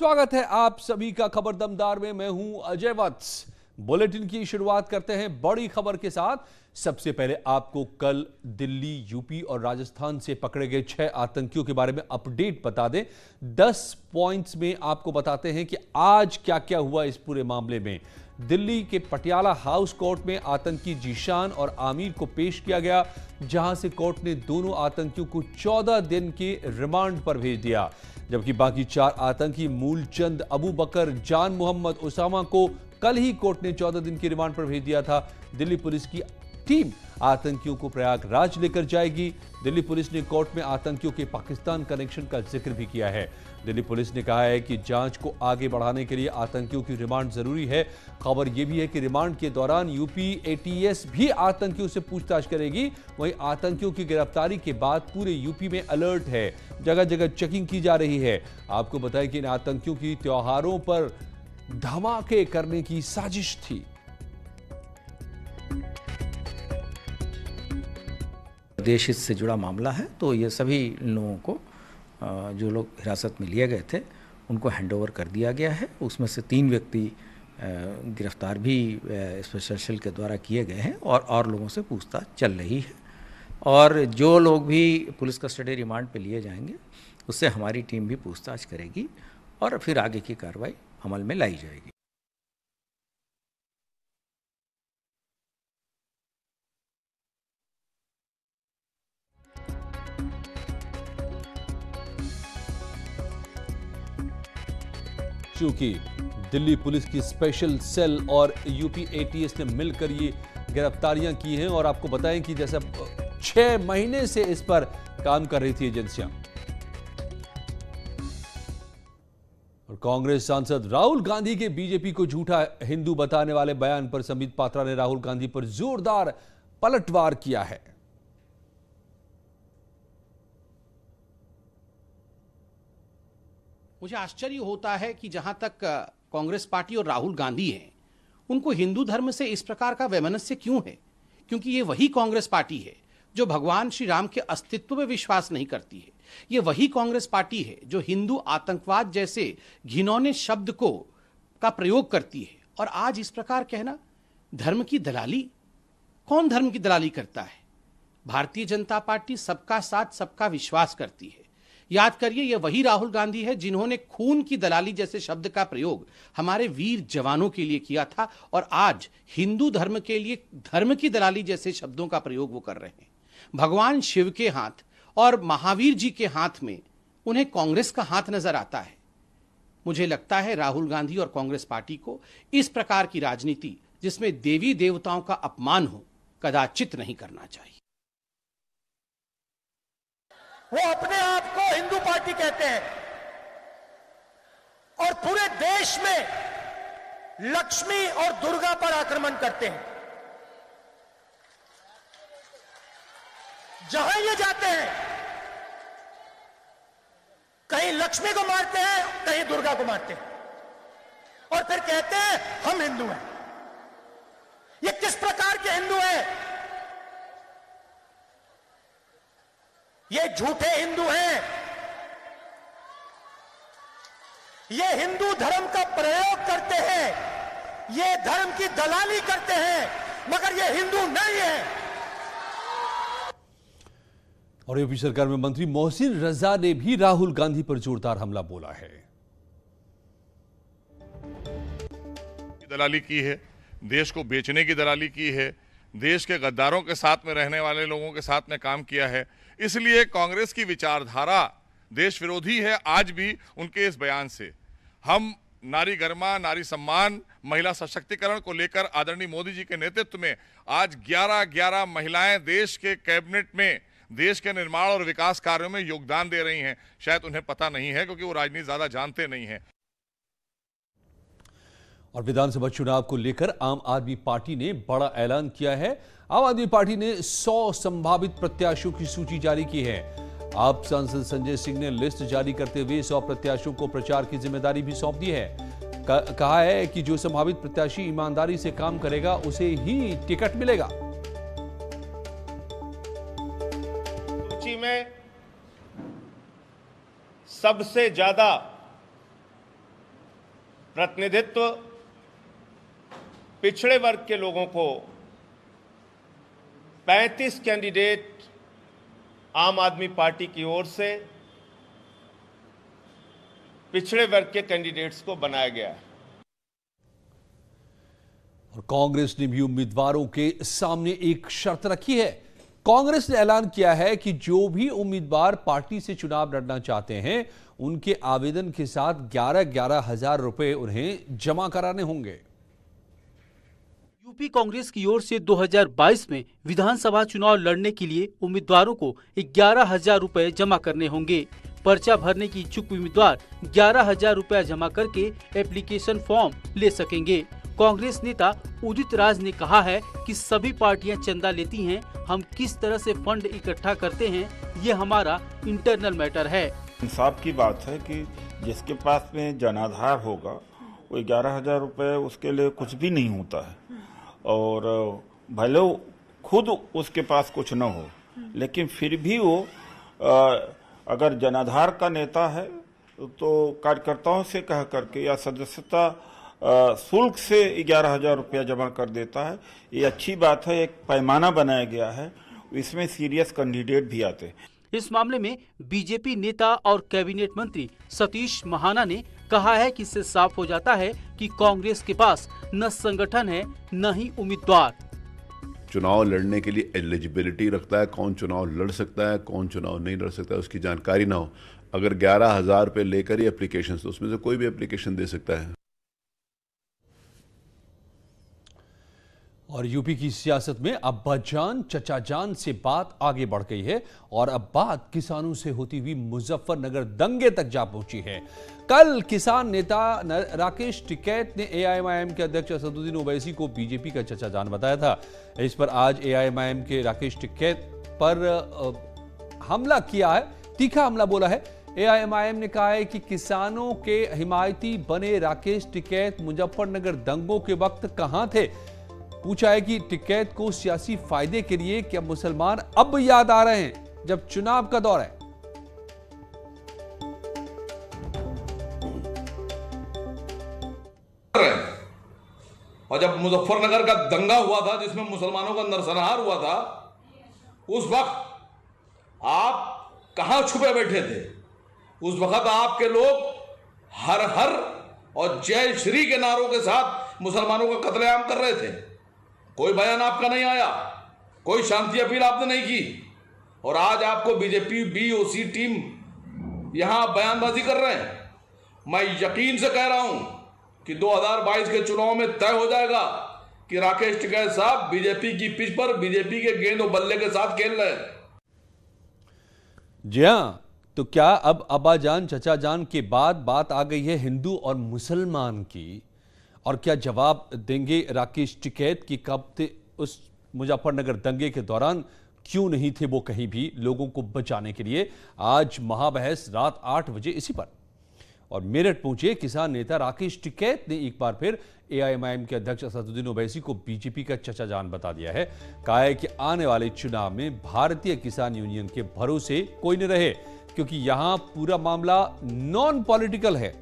स्वागत है आप सभी का खबर दमदार में। मैं हूं अजय वत्स। बुलेटिन की शुरुआत करते हैं बड़ी खबर के साथ। सबसे पहले आपको कल दिल्ली, यूपी और राजस्थान से पकड़े गए 6 आतंकियों के बारे में अपडेट बता दें। 10 पॉइंट्स में आपको बताते हैं कि आज क्या क्या हुआ इस पूरे मामले में। दिल्ली के पटियाला हाउस कोर्ट में आतंकी जीशान और आमिर को पेश किया गया, जहां से कोर्ट ने दोनों आतंकियों को 14 दिन के रिमांड पर भेज दिया, जबकि बाकी 4 आतंकी मूलचंद, अबू बकर, जान मोहम्मद, उसामा को कल ही कोर्ट ने 14 दिन की रिमांड पर भेज दिया था। दिल्ली पुलिस की टीम आतंकियों को प्रयागराज लेकर जाएगी। दिल्ली पुलिस ने कोर्ट में आतंकियों के पाकिस्तान कनेक्शन का जिक्र भी किया है। दिल्ली पुलिस ने कहा है कि जांच को आगे बढ़ाने के लिए आतंकियों की रिमांड जरूरी है। खबर यह भी है कि रिमांड के दौरान यूपी एटीएस भी आतंकियों से पूछताछ करेगी। वहीं आतंकियों की गिरफ्तारी के बाद पूरे यूपी में अलर्ट है, जगह जगह चेकिंग की जा रही है। आपको बताएं कि इन आतंकियों की त्योहारों पर धमाके करने की साजिश थी। देश हित से जुड़ा मामला है, तो ये सभी लोगों को जो लोग हिरासत में लिए गए थे उनको हैंडओवर कर दिया गया है। उसमें से 3 व्यक्ति गिरफ्तार भी स्पेशल सेल के द्वारा किए गए हैं और लोगों से पूछताछ चल रही है। और जो लोग भी पुलिस कस्टडी रिमांड पे लिए जाएंगे उससे हमारी टीम भी पूछताछ करेगी और फिर आगे की कार्रवाई अमल में लाई जाएगी। चूंकि दिल्ली पुलिस की स्पेशल सेल और यूपी एटीएस ने मिलकर ये गिरफ्तारियां की हैं, और आपको बताएं कि जैसे 6 महीने से इस पर काम कर रही थी एजेंसियां। और कांग्रेस सांसद राहुल गांधी के बीजेपी को झूठा हिंदू बताने वाले बयान पर संबित पात्रा ने राहुल गांधी पर जोरदार पलटवार किया है। मुझे आश्चर्य होता है कि जहां तक कांग्रेस पार्टी और राहुल गांधी हैं, उनको हिंदू धर्म से इस प्रकार का वैमनस्य क्यों है? क्योंकि ये वही कांग्रेस पार्टी है जो भगवान श्री राम के अस्तित्व में विश्वास नहीं करती है। ये वही कांग्रेस पार्टी है जो हिंदू आतंकवाद जैसे घिनौने शब्द का प्रयोग करती है। और आज इस प्रकार कहना धर्म की दलाली। कौन धर्म की दलाली करता है? भारतीय जनता पार्टी सबका साथ सबका विश्वास करती है। याद करिए, यह वही राहुल गांधी है जिन्होंने खून की दलाली जैसे शब्द का प्रयोग हमारे वीर जवानों के लिए किया था, और आज हिंदू धर्म के लिए धर्म की दलाली जैसे शब्दों का प्रयोग वो कर रहे हैं। भगवान शिव के हाथ और महावीर जी के हाथ में उन्हें कांग्रेस का हाथ नजर आता है। मुझे लगता है राहुल गांधी और कांग्रेस पार्टी को इस प्रकार की राजनीति जिसमें देवी देवताओं का अपमान हो कदाचित नहीं करना चाहिए। वो अपने आप को हिंदू पार्टी कहते हैं और पूरे देश में लक्ष्मी और दुर्गा पर आक्रमण करते हैं। जहां ये जाते हैं कहीं लक्ष्मी को मारते हैं, कहीं दुर्गा को मारते हैं, और फिर कहते हैं हम हिंदू हैं। ये किस प्रकार के हिंदू हैं? ये झूठे हिंदू हैं। ये हिंदू धर्म का प्रयोग करते हैं, ये धर्म की दलाली करते हैं, मगर ये हिंदू नहीं है। और यूपी सरकार में मंत्री मोहसिन रजा ने भी राहुल गांधी पर जोरदार हमला बोला है। दलाली की है, देश को बेचने की दलाली की है, देश के गद्दारों के साथ में रहने वाले लोगों के साथ में काम किया है। इसलिए कांग्रेस की विचारधारा देश विरोधी है। आज भी उनके इस बयान से हम नारी गरिमा, नारी सम्मान, महिला सशक्तिकरण को लेकर आदरणीय मोदी जी के नेतृत्व में आज 11 महिलाएं देश के कैबिनेट में देश के निर्माण और विकास कार्यों में योगदान दे रही हैं। शायद उन्हें पता नहीं है क्योंकि वो राजनीति ज्यादा जानते नहीं हैं। और विधानसभा चुनाव को लेकर आम आदमी पार्टी ने बड़ा ऐलान किया है। आम आदमी पार्टी ने 100 संभावित प्रत्याशियों की सूची जारी की है। आप सांसद संजय सिंह ने लिस्ट जारी करते हुए 100 प्रत्याशियों को प्रचार की जिम्मेदारी भी सौंप दी है। कहा है कि जो संभावित प्रत्याशी ईमानदारी से काम करेगा उसे ही टिकट मिलेगा। सूची में सबसे ज्यादा प्रतिनिधित्व पिछड़े वर्ग के लोगों को 35 कैंडिडेट आम आदमी पार्टी की ओर से पिछड़े वर्ग के कैंडिडेट्स को बनाया गया है। और कांग्रेस ने भी उम्मीदवारों के सामने एक शर्त रखी है। कांग्रेस ने ऐलान किया है कि जो भी उम्मीदवार पार्टी से चुनाव लड़ना चाहते हैं उनके आवेदन के साथ 11-11 हजार रुपए उन्हें जमा कराने होंगे। यूपी कांग्रेस की ओर से 2022 में विधानसभा चुनाव लड़ने के लिए उम्मीदवारों को 11,000 रुपए जमा करने होंगे। पर्चा भरने की इच्छुक उम्मीदवार 11,000 रुपया जमा करके एप्लीकेशन फॉर्म ले सकेंगे। कांग्रेस नेता उदित राज ने कहा है कि सभी पार्टियां चंदा लेती हैं, हम किस तरह से फंड इकट्ठा करते हैं ये हमारा इंटरनल मैटर है। इंसाफ की बात है कि जिसके पास में जनाधार होगा वो 11,000 रुपये उसके लिए कुछ भी नहीं होता है, और भले खुद उसके पास कुछ न हो लेकिन फिर भी वो अगर जनाधार का नेता है तो कार्यकर्ताओं से कह करके या सदस्यता शुल्क से 11,000 रुपया जमा कर देता है। ये अच्छी बात है, एक पैमाना बनाया गया है, इसमें सीरियस कैंडिडेट भी आते हैं। इस मामले में बीजेपी नेता और कैबिनेट मंत्री सतीश महाना ने कहा है कि इससे साफ हो जाता है कि कांग्रेस के पास न संगठन है न ही उम्मीदवार। चुनाव लड़ने के लिए एलिजिबिलिटी रखता है, कौन चुनाव लड़ सकता है कौन चुनाव नहीं लड़ सकता है उसकी जानकारी ना हो। अगर 11,000 रुपये लेकर ही एप्लीकेशन, तो उसमें से कोई भी एप्लीकेशन दे सकता है। और यूपी की सियासत में अब्बाजान चचा जान से बात आगे बढ़ गई है और अब बात किसानों से होती हुई मुजफ्फरनगर दंगे तक जा पहुंची है। कल किसान नेता राकेश टिकैत ने एआईएमआईएम के अध्यक्ष असदुद्दीन ओवैसी को बीजेपी का चचा जान बताया था। इस पर आज एआईएमआईएम के राकेश टिकैत पर हमला किया है, तीखा हमला बोला है। एआईएमआईएम ने कहा है कि किसानों के हिमायती बने राकेश टिकैत मुजफ्फरनगर दंगों के वक्त कहां थे। पूछा है कि टिकैत को सियासी फायदे के लिए क्या मुसलमान अब याद आ रहे हैं जब चुनाव का दौर है। और जब मुजफ्फरनगर का दंगा हुआ था जिसमें मुसलमानों का नरसंहार हुआ था, उस वक्त आप कहां छुपे बैठे थे? उस वक्त आपके लोग हर हर और जय श्री के नारों के साथ मुसलमानों का कत्लेआम कर रहे थे। कोई बयान आपका नहीं आया, कोई शांति अपील आपने नहीं की, और आज आपको बीजेपी बीओसी टीम यहां बयानबाजी कर रहे हैं। मैं यकीन से कह रहा हूं कि 2022 के चुनाव में तय हो जाएगा कि राकेश टिकैत साहब बीजेपी की पिच पर बीजेपी के गेंद और बल्ले के साथ खेल रहे हैं। जी हां, तो क्या अब अब्बाजान चचा जान के बाद बात आ गई है हिंदू और मुसलमान की? और क्या जवाब देंगे राकेश टिकैत की कब थे उस मुजफ्फरनगर दंगे के दौरान क्यों नहीं थे वो कहीं भी लोगों को बचाने के लिए? आज महाबहस रात 8 बजे इसी पर। और मेरठ पहुंचे किसान नेता राकेश टिकैत ने एक बार फिर एआईएमआईएम के अध्यक्ष असदुद्दीन ओवैसी को बीजेपी का चचा जान बता दिया है। कहा है कि आने वाले चुनाव में भारतीय किसान यूनियन के भरोसे कोई न रहे, क्योंकि यहां पूरा मामला नॉन पॉलिटिकल है।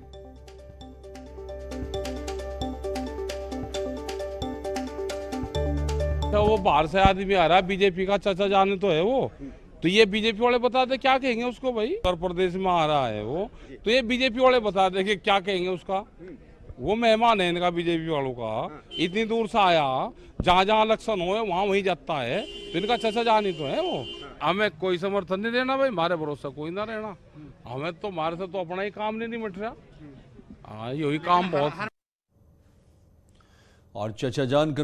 वो बाहर से आदमी आ रहा है, बीजेपी का चचा जाने तो है वो, तो ये बीजेपी वाले बता दे क्या कहेंगे उसको। भाई उत्तर प्रदेश में आ रहा है वो, तो ये बीजेपी वाले बता दे कि क्या कहेंगे उसका। वो मेहमान है इनका बीजेपी वालों का, इतनी दूर से आया, जहाँ जहाँ इलेक्शन हो वहाँ वहीं जाता है, तो इनका चचा जानी तो है वो। हमें कोई समर्थन नहीं देना भाई, हमारे भरोसा कोई ना रहना। हमें तो हमारे से तो अपना ही काम नहीं मिट रहा। हाँ, यही काम बहुत। और चचा जान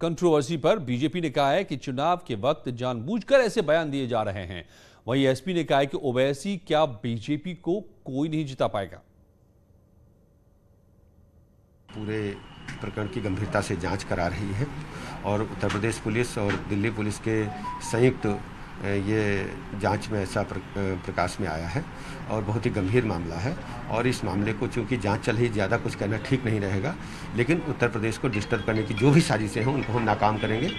कंट्रोवर्सी पर बीजेपी ने कहा है कि चुनाव के वक्त जानबूझकर ऐसे बयान दिए जा रहे हैं। वहीं एसपी ने कहा है कि ओवैसी क्या बीजेपी को कोई नहीं जिता पाएगा। पूरे प्रकरण की गंभीरता से जांच करा रही है और उत्तर प्रदेश पुलिस और दिल्ली पुलिस के संयुक्त ये जांच में ऐसा प्रकाश में आया है और बहुत ही गंभीर मामला है। और इस मामले को चूंकि जांच चल रही, ज़्यादा कुछ कहना ठीक नहीं रहेगा, लेकिन उत्तर प्रदेश को डिस्टर्ब करने की जो भी साजिशें हैं उनको हम नाकाम करेंगे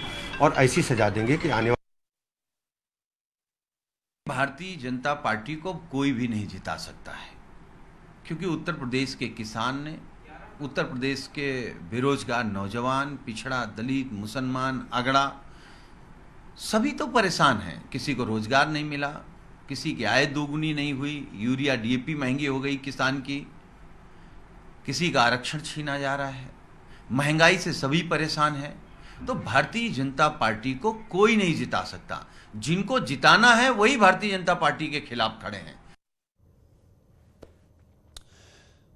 और ऐसी सजा देंगे कि आने वाले। भारतीय जनता पार्टी को कोई भी नहीं जिता सकता है, क्योंकि उत्तर प्रदेश के किसान ने उत्तर प्रदेश के बेरोजगार नौजवान, पिछड़ा, दलित, मुसलमान, अगड़ा सभी तो परेशान हैं। किसी को रोजगार नहीं मिला, किसी की आय दोगुनी नहीं हुई, यूरिया डीएपी महंगी हो गई किसान की, किसी का आरक्षण छीना जा रहा है, महंगाई से सभी परेशान हैं। तो भारतीय जनता पार्टी को कोई नहीं जिता सकता। जिनको जिताना है वही भारतीय जनता पार्टी के खिलाफ खड़े हैं।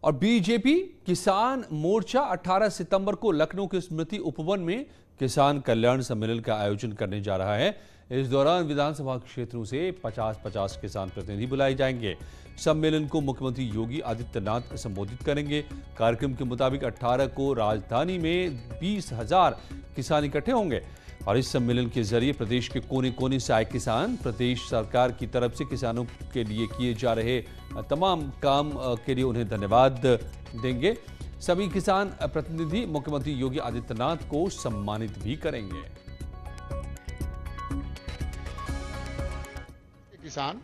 और बीजेपी किसान मोर्चा 18 सितंबर को लखनऊ के स्मृति उपवन में किसान कल्याण सम्मेलन का आयोजन करने जा रहा है। इस दौरान विधानसभा क्षेत्रों से 50-50 किसान प्रतिनिधि बुलाए जाएंगे। सम्मेलन को मुख्यमंत्री योगी आदित्यनाथ संबोधित करेंगे। कार्यक्रम के मुताबिक 18 को राजधानी में 20,000 किसान इकट्ठे होंगे और इस सम्मेलन के जरिए प्रदेश के कोने कोने से आए किसान प्रदेश सरकार की तरफ से किसानों के लिए किए जा रहे तमाम काम के लिए उन्हें धन्यवाद देंगे। सभी किसान प्रतिनिधि मुख्यमंत्री योगी आदित्यनाथ को सम्मानित भी करेंगे। किसान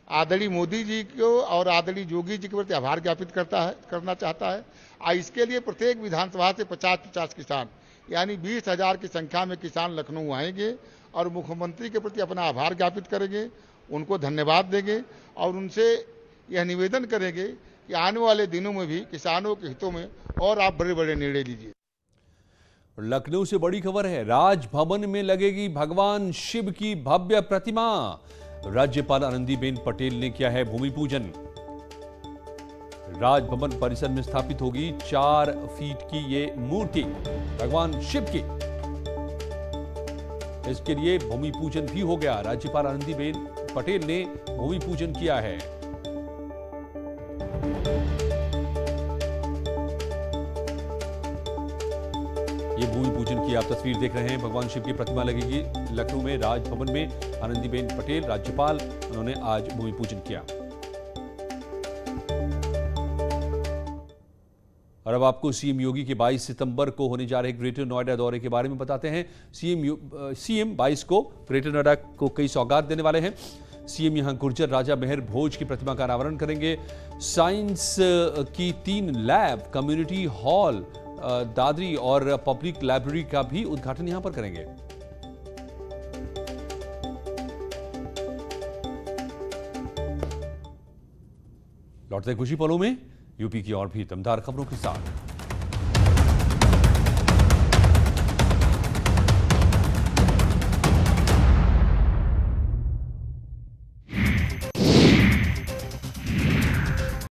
आदरणीय मोदी जी को और आदरणीय योगी जी के प्रति आभार ज्ञापित करना चाहता है। इसके लिए प्रत्येक विधानसभा से 50-50 किसान यानी 20,000 की संख्या में किसान लखनऊ आएंगे और मुख्यमंत्री के प्रति अपना आभार ज्ञापित करेंगे, उनको धन्यवाद देंगे और उनसे यह निवेदन करेंगे कि आने वाले दिनों में भी किसानों के हितों में और आप बड़े बड़े निर्णय लीजिए। लखनऊ से बड़ी खबर है, राजभवन में लगेगी भगवान शिव की भव्य प्रतिमा। राज्यपाल आनंदीबेन पटेल ने किया है भूमि पूजन। राजभवन परिसर में स्थापित होगी 4 फीट की ये मूर्ति भगवान शिव की। इसके लिए भूमि पूजन भी हो गया। राज्यपाल आनंदीबेन पटेल ने भूमि पूजन किया है। ये भूमि पूजन की आप तस्वीर देख रहे हैं। भगवान शिव की प्रतिमा लगेगी लखनऊ में राजभवन में। आनंदीबेन पटेल राज्यपाल, उन्होंने आज भूमि पूजन किया। और अब आपको सीएम योगी के 22 सितंबर को होने जा रहे ग्रेटर नोएडा दौरे के बारे में बताते हैं। सीएम 22 को ग्रेटर नोएडा को कई सौगात देने वाले हैं। सीएम यहां गुर्जर राजा मेहर भोज की प्रतिमा का अनावरण करेंगे। साइंस की 3 लैब, कम्युनिटी हॉल, दादरी और पब्लिक लाइब्रेरी का भी उद्घाटन यहां पर करेंगे। लौटते खुशी पलों में यूपी की और भी दमदार खबरों के साथ।